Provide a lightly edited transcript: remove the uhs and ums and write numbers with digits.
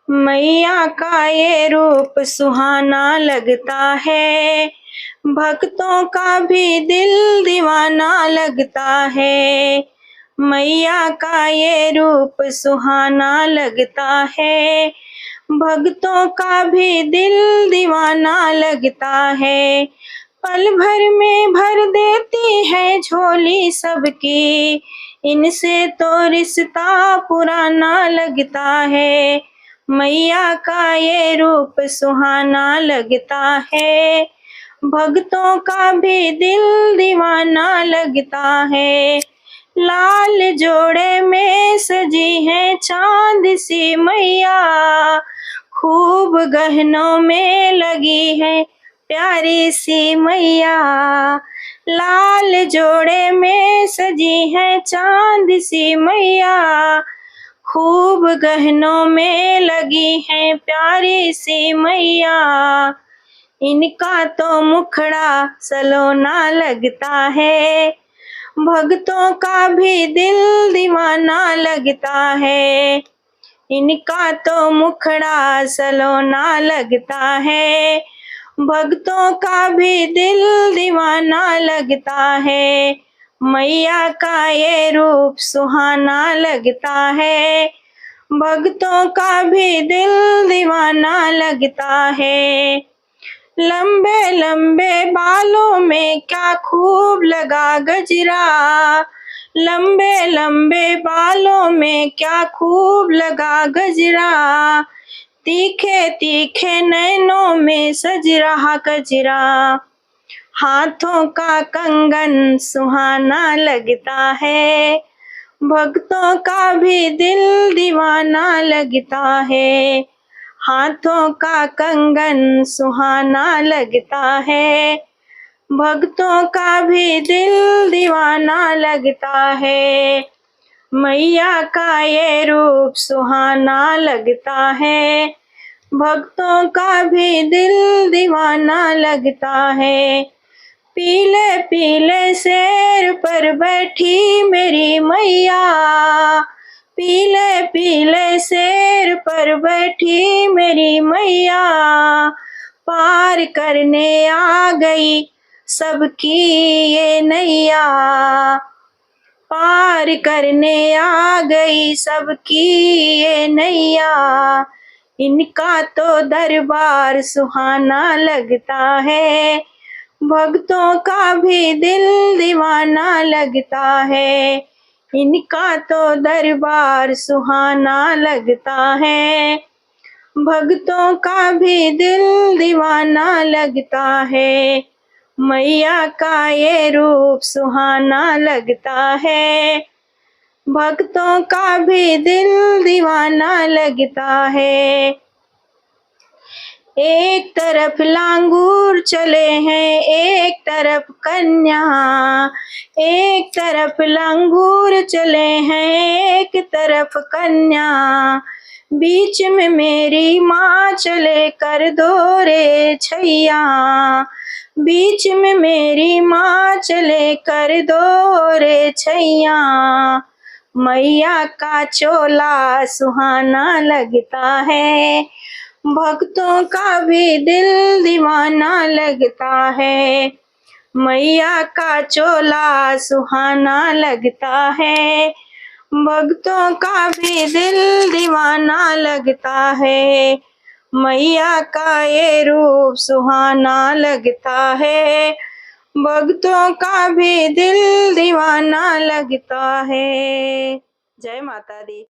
मैया का ये रूप सुहाना लगता है, भक्तों का भी दिल दीवाना लगता है। मैया का ये रूप सुहाना लगता है, भक्तों का भी दिल दीवाना लगता है। पल भर में भर देती है झोली सबकी, इनसे तो रिश्ता पुराना लगता है। मैया का ये रूप सुहाना लगता है, भक्तों का भी दिल दीवाना लगता है। लाल जोड़े में सजी है चांद सी मैया, खूब गहनों में लगी है प्यारी सी मैया। लाल जोड़े में सजी है चांद सी मैया, खूब गहनों में लगी है प्यारी सी मैया। इनका तो मुखड़ा सलोना लगता है, भक्तों का भी दिल दीवाना लगता है। इनका तो मुखड़ा सलोना लगता है, भक्तों का भी दिल दीवाना लगता है। मैया का ये रूप सुहाना लगता है, भक्तों का भी दिल दीवाना लगता है। लंबे लंबे बालों में क्या खूब लगा गजरा, लंबे लंबे बालों में क्या खूब लगा गजरा। तीखे तीखे नैनों में सज रहा गजरा, हाथों का कंगन सुहाना लगता है, भक्तों का भी दिल दीवाना लगता है। हाथों का कंगन सुहाना लगता है, भक्तों का भी दिल दीवाना लगता है। मैया का ये रूप सुहाना लगता है, भक्तों का भी दिल दीवाना लगता है। पीले पीले शेर पर बैठी मेरी मैया, पीले पीले शेर पर बैठी मेरी मैया। पार करने आ गई सबकी ये नैया, पार करने आ गई सबकी ये नैया। इनका तो दरबार सुहाना लगता है, भक्तों का भी दिल दीवाना लगता है। इनका तो दरबार सुहाना लगता है, भक्तों का भी दिल दीवाना लगता है। मैया का ये रूप सुहाना लगता है, भक्तों का भी दिल दीवाना लगता है। एक तरफ लांगूर चले हैं एक तरफ कन्या, एक तरफ लांगूर चले हैं एक तरफ कन्या। बीच में मेरी माँ चले कर दो रे छैया, बीच में मेरी माँ चले कर दो रे छैया। मैया का चोला सुहाना लगता है, भक्तों का भी दिल दीवाना लगता है। मैया का चोला सुहाना लगता है, भक्तों का भी दिल दीवाना लगता है। मैया का ये रूप सुहाना लगता है, भक्तों का भी दिल दीवाना लगता है। जय माता दी।